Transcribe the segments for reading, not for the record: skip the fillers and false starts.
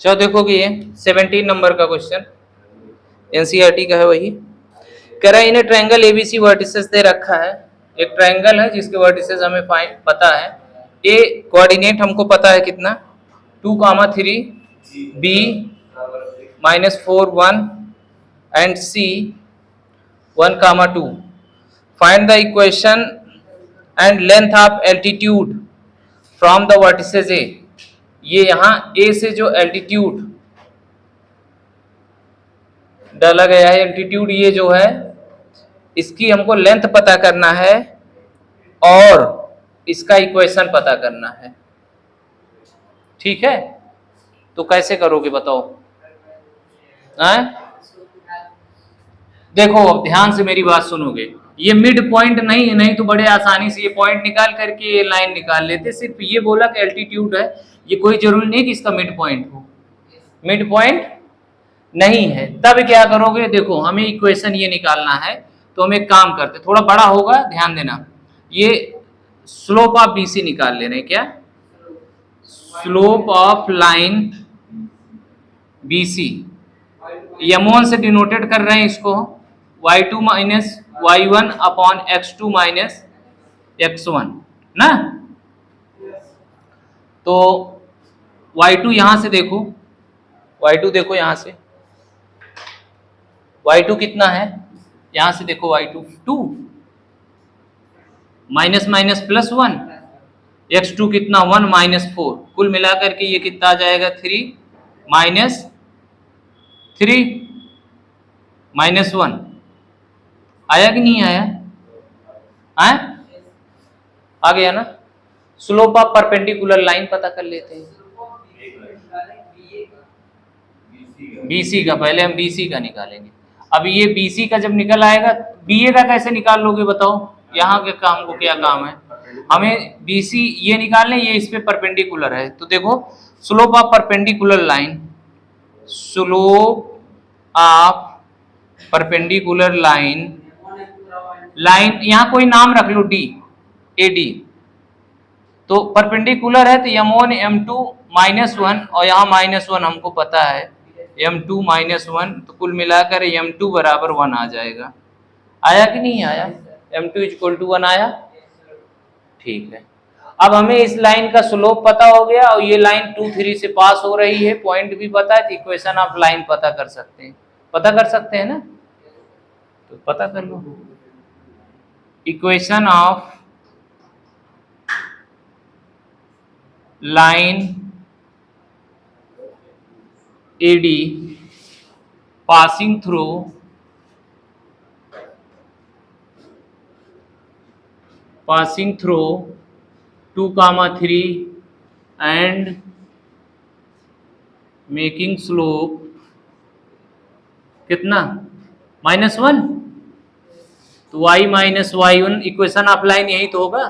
चलो देखो कि ये 17 नंबर का क्वेश्चन एनसीईआरटी का है। वही कह रहा है इन्हें ट्रायंगल एबीसी वर्टिसेस दे रखा है। एक ट्रायंगल है जिसके वर्टिसेस हमें फाइंड पता है। ए कोऑर्डिनेट हमको पता है कितना 2,3 B -4 1 and C 1,2। Find the equation and length of altitude from the vertices A. ये यहाँ ए से जो एल्टीट्यूड डाला गया है, एल्टीट्यूड ये जो है इसकी हमको लेंथ पता करना है और इसका इक्वेशन पता करना है। ठीक है, तो कैसे करोगे बताओ? देखो अब ध्यान से मेरी बात सुनोगे। ये मिड पॉइंट नहीं है, नहीं तो बड़े आसानी से ये पॉइंट निकाल करके ये लाइन निकाल लेते। सिर्फ ये बोला कि एल्टीट्यूड है, ये कोई जरूरी नहीं कि इसका मिड पॉइंट हो। मिड पॉइंट नहीं है, तब क्या करोगे? देखो हमें इक्वेशन ये निकालना है, तो हम एक काम करते, थोड़ा बड़ा होगा, ध्यान देना। ये स्लोप ऑफ बीसी निकाल ले रहे हैं। क्या slope of line BC m1 से डिनोटेड कर रहे हैं इसको, y2 minus y1 upon x2 minus x1 ना। तो y2 यहां से देखो, y2 देखो यहां से, y2 कितना है? यहां से देखो y2 2 minus minus plus 1, x2 कितना 1 माइनस 4, कुल मिलाकर के ये कितना आ जाएगा 3 माइनस 3 माइनस 1। आया कि नहीं आया? आ गया ना। स्लोप ऑफ परपेंडिकुलर लाइन पता कर लेते हैं। बीसी का पहले हम बीसी का निकालेंगे। अब ये बीसी का जब निकल आएगा, बीए का कैसे निकाल लोगे बताओ? यहाँ के काम को क्या काम है? हमें बीसी ये निकालने, ये इस पे परपेंडिकुलर है। तो देखो slope of perpendicular line, slope of perpendicular line, line यहाँ कोई नाम रख लो डी, ए डी। तो परपेंडिकुलर है तो m1 m2 -1 और यहाँ -1 हमको पता है m2 -1, तो कुल मिलाकर m2 बराबर 1 आ जाएगा। आया कि नहीं आया? m2 = 1 आया। ठीक है, अब हमें इस लाइन का स्लोप पता हो गया और ये लाइन 2 3 से पास हो रही है, पॉइंट भी पता है, तो इक्वेशन ऑफ लाइन पता कर सकते हैं। पता कर सकते हैं ना, तो पता कर लो। Equation of line AD passing through passing through 2,3 and making slope कितना -1, तो y minus y1 equation of line यही तो होगा,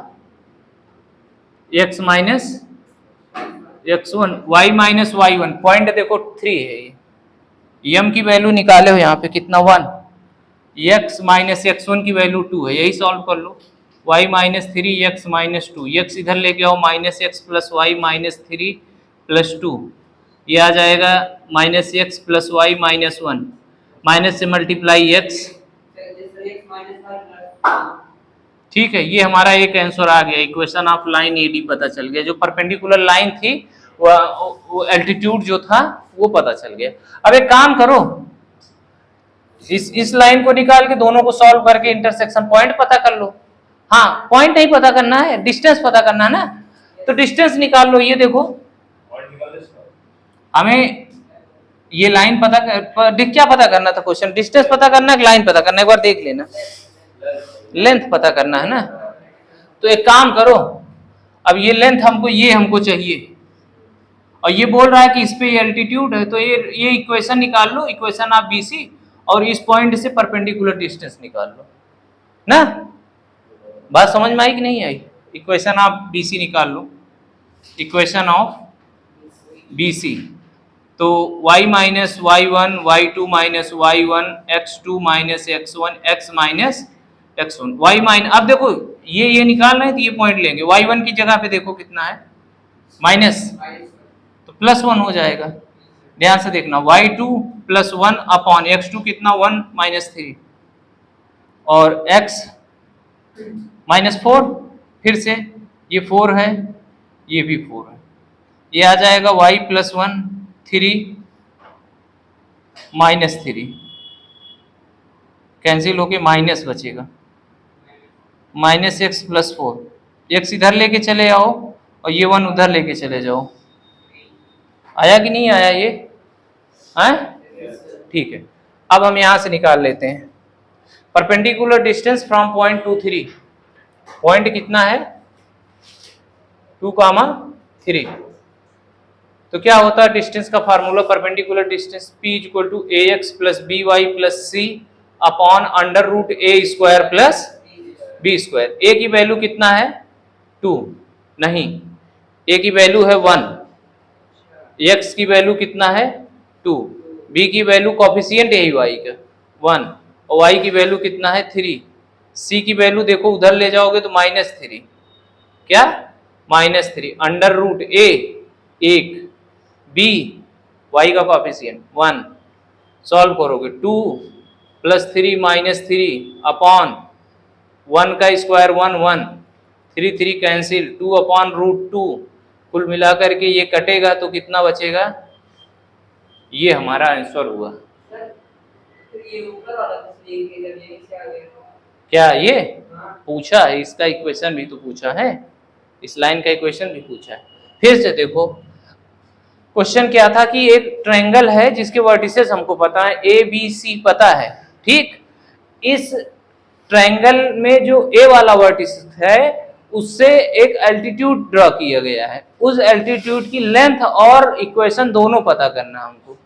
x minus x1 y minus y1। Point देखो 3 है, ये m की वैल्यू निकाले हो यहाँ पे कितना 1, x माइनस x1 की वैल्यू 2 है, यही सॉल्व कर लो। y minus 3 x minus 2, x इधर लेके आओ minus x plus y minus 3 plus 2, ये आ जाएगा minus x plus y minus 1, minus से मल्टीप्लाई x। ठीक है, ये हमारा एक आंसर आ गया। इक्वेशन ऑफ लाइन AD पता चल गया, जो परपेंडिकुलर लाइन थी वो एल्टीट्यूड जो था वो पता चल गया। अब एक काम करो, इस लाइन को निकाल के दोनों को सॉल्व करके इंटरसेक्शन पॉइंट पता कर लो। हाँ, पॉइंट नहीं पता करना है, डिस्टेंस पता करना है ना, तो डिस्टेंस निकाल लो। ये देखो हमें ये लाइन पता क्या पता करना था? क्वेश्चन डिस्टेंस पता करना है, लाइन पता करना है? एक बार देख लेना, लेंथ पता करना है ना। तो एक काम करो, अब ये लेंथ हमको चाहिए और ये बोल रहा है कि इस पे एल्टीट्यूड है, तो ये इक्वेशन निकाल लो, इक्वेशन ऑफ बीसी, और इस पॉइंट से परपेंडिकुलर डिस्टेंस निकाल लो ना। बात समझ में आई कि नहीं आई? इक्वेशन ऑफ बीसी निकाल लो, इक्वेशन ऑफ बीसी। तो y minus y1 y2 minus y1 x2 minus x1 x minus x1 y minus, अब देखो ये निकाल रहे हैं तो ये पॉइंट लेंगे, y1 की जगह पे देखो कितना है माइनस, तो +1 हो जाएगा। ध्यान से देखना, y2 प्लस 1 अपॉन x2 कितना 1 माइनस 3 और x माइनस 4, फिर से ये 4 है, ये भी 4 है, ये आ जाएगा y प्लस 1 3 माइनस 3 कैंसिल होके माइनस बचेगा, माइनस एक्स प्लस 4, एक्स इधर लेके चले आओ और ये 1 उधर लेके चले जाओ। आया कि नहीं आया ये? ठीक है। अब हम यहां से निकाल लेते हैं perpendicular distance from point 2 3। Point कितना है 2, 3। तो क्या होता है डिस्टेंस का formula, perpendicular distance P equal to ax plus by plus c upon under root a square plus b square. a की वैल्यू कितना है 2, नहीं, a की वैल्यू है 1, x की वैल्यू कितना है 2, b की वैल्यू कोफिशिएंट है y का 1 और y की वैल्यू कितना है 3, c की वैल्यू देखो उधर ले जाओगे तो -3, क्या -3 under root a 1, b y का कोफिशिएंट 1, सॉल्व करोगे 2 प्लस 3 माइनस 3 अपॉन 1 का स्क्वायर 1 1, 3 3 कैंसिल, 2 अपॉन रूट 2, कुल मिलाकर के ये कटेगा तो कितना बचेगा, ये हमारा आंसर हुआ। क्या ये पूछा है, इसका इक्वेशन भी तो पूछा है, इस लाइन का इक्वेशन भी पूछा है। फिर से देखो क्वेश्चन क्या था कि एक ट्रायंगल है जिसके वर्टिसेस हमको पता है ए बी सी पता है, ठीक। इस ट्रायंगल में जो ए वाला वर्टिस है उससे एक एल्टीट्यूड ड्रॉ किया गया है, उस एल्टीट्यूड की लेंथ और इक्वेशन दोनों पता करना हमको।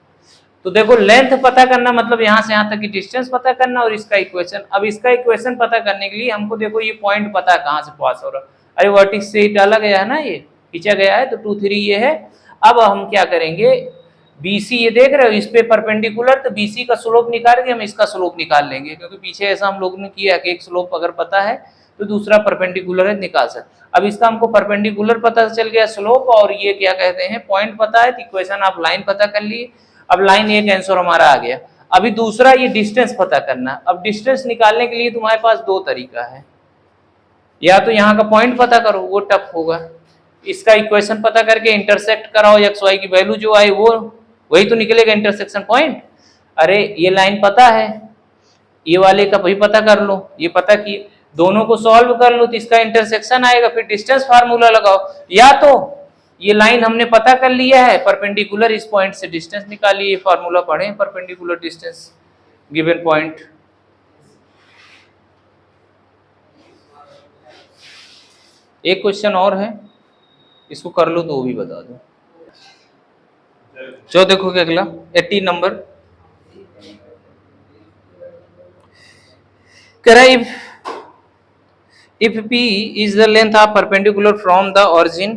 तो देखो लेंथ पता करना मतलब यहाँ से यहाँ तक की डिस्टेंस पता करना और इसका इक्वेशन। अब इसका इक्वेशन पता करने के लिए हमको देखो ये पॉइंट पता है कहाँ से पास हो रहा है, अरे वर्टिक्स से ही डाला गया है ना, ये खींचा गया है, तो 2 3 ये है। अब हम क्या करेंगे, BC ये देख रहे हो इस पे परपेंडिकुलर, तो BC का स्लोप निकाल के हम इसका स्लोप निकाल लेंगे, क्योंकि पीछे ऐसा हम लोगों ने किया कि एक स्लोप अगर पता है तो दूसरा परपेंडिकुलर है निकाल सकते। अब इसका हमको परपेंडिकुलर पता चल गया स्लोप, और ये क्या कहते हैं पॉइंट पता है, तो इक्वेशन आप लाइन पता कर लिए। अब लाइन एक आंसर हमारा आ गया। अभी दूसरा ये डिस्टेंस पता करना। अब डिस्टेंस निकालने के लिए तुम्हारे पास 2 तरीका है, या तो यहाँ का पॉइंट पता करो, वो टफ होगा, इसका इक्वेशन पता करके इंटरसेक्ट कराओ, एक्स वाई की वैल्यू जो आई वो वही तो निकलेगा इंटरसेक्शन पॉइंट। अरे ये लाइन पता है, ये वाले का भी पता कर लो, ये पता कि दोनों को सॉल्व कर लो तो इसका इंटरसेक्शन आएगा, फिर डिस्टेंस फार्मूला लगाओ। या तो ये लाइन हमने पता कर लिया है परपेंडिकुलर, इस पॉइंट से डिस्टेंस निकालिए, फार्मूला पढ़े परपेंडिकुलर डिस्टेंस गिवन पॉइंट। एक क्वेश्चन और है, इसको कर लो तो वो भी बता दो। जो देखो क्या अगला 18 नंबर कह रहा है, if P is the length of perpendicular from the origin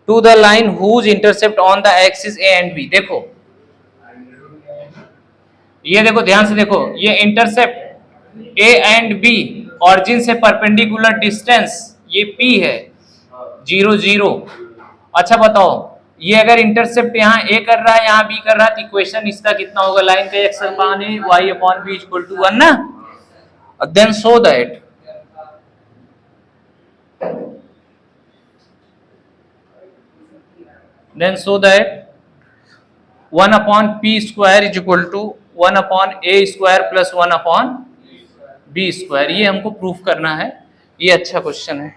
to the line whose intercept on the axis A and B। देखो ये देखो ध्यान से देखो, ये intercept A and B origin से परपेंडिकुलर डिस्टेंस ये P है 0 0। अच्छा बताओ ये अगर इंटरसेप्ट यहाँ A कर रहा है यहाँ B कर रहा है तो इक्वेशन इसका कितना होगा, लाइन का x upon A y upon B equal to 1 ना। Then show that then show that 1 upon p square is equal to 1 upon a square plus 1 upon b square। ये हमको प्रूफ करना है, ये अच्छा क्वेश्चन है,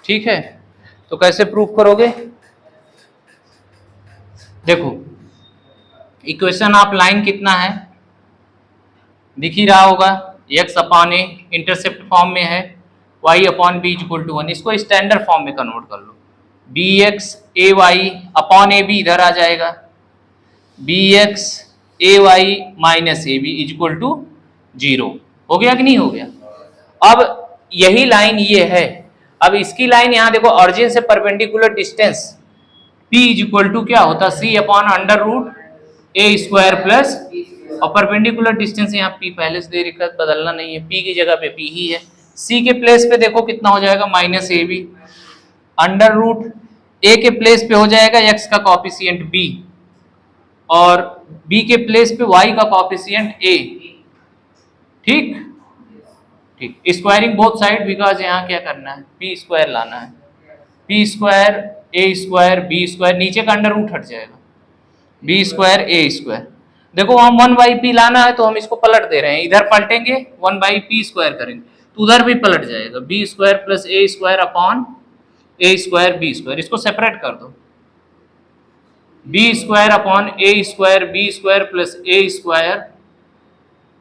ठीक है। तो कैसे प्रूफ करोगे, देखो इक्वेशन ऑफ लाइन कितना है दिख ही रहा होगा, x upon a intercept form में है, y upon b equal to 1। इसको स्टैंडर्ड फॉर्म में कन्वर्ट कर लो, bx ay अपॉन ab इधर आ जाएगा, bx ay minus ab equal to 0। हो गया कि नहीं हो गया। अब यही लाइन ये है, अब इसकी लाइन यहाँ देखो ऑरिजिन से perpendicular distance p equal to क्या होता c upon under root a square plus, और परपेंडिकुलर डिस्टेंस यहाँ p पहले से दे रखा है, बदलना नहीं है, p की जगह पे p ही है। c के प्लेस पे देखो कितना हो जाएगा minus ab, under root a के प्लेस पे हो जाएगा x का कोफिशिएंट b और b के प्लेस पे y का कॉफिशिएंट a। ठीक ठीक, स्क्वायरिंग बोथ साइड, बिकॉज यहाँ क्या करना है, p स्क्वायर लाना है, p square a square b square, नीचे का अंडर रूट हट जाएगा, b स्क्वायर a स्क्वायर। देखो हम 1/p लाना है तो हम इसको पलट दे रहे हैं, इधर पलटेंगे 1/p स्क्वायर करेंगे तो उधर भी पलट जाएगा, b square plus a square upon a square b square. इसको सेपरेट कर दो, b square upon a square b square plus a square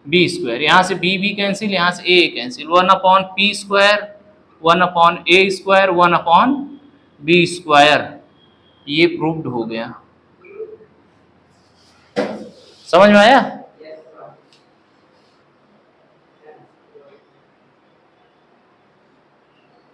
b square. यहाँ से b कैंसिल, यहाँ से a cancel, 1/p square 1/a square 1/b square. ये proved हो गया। समझ में आया?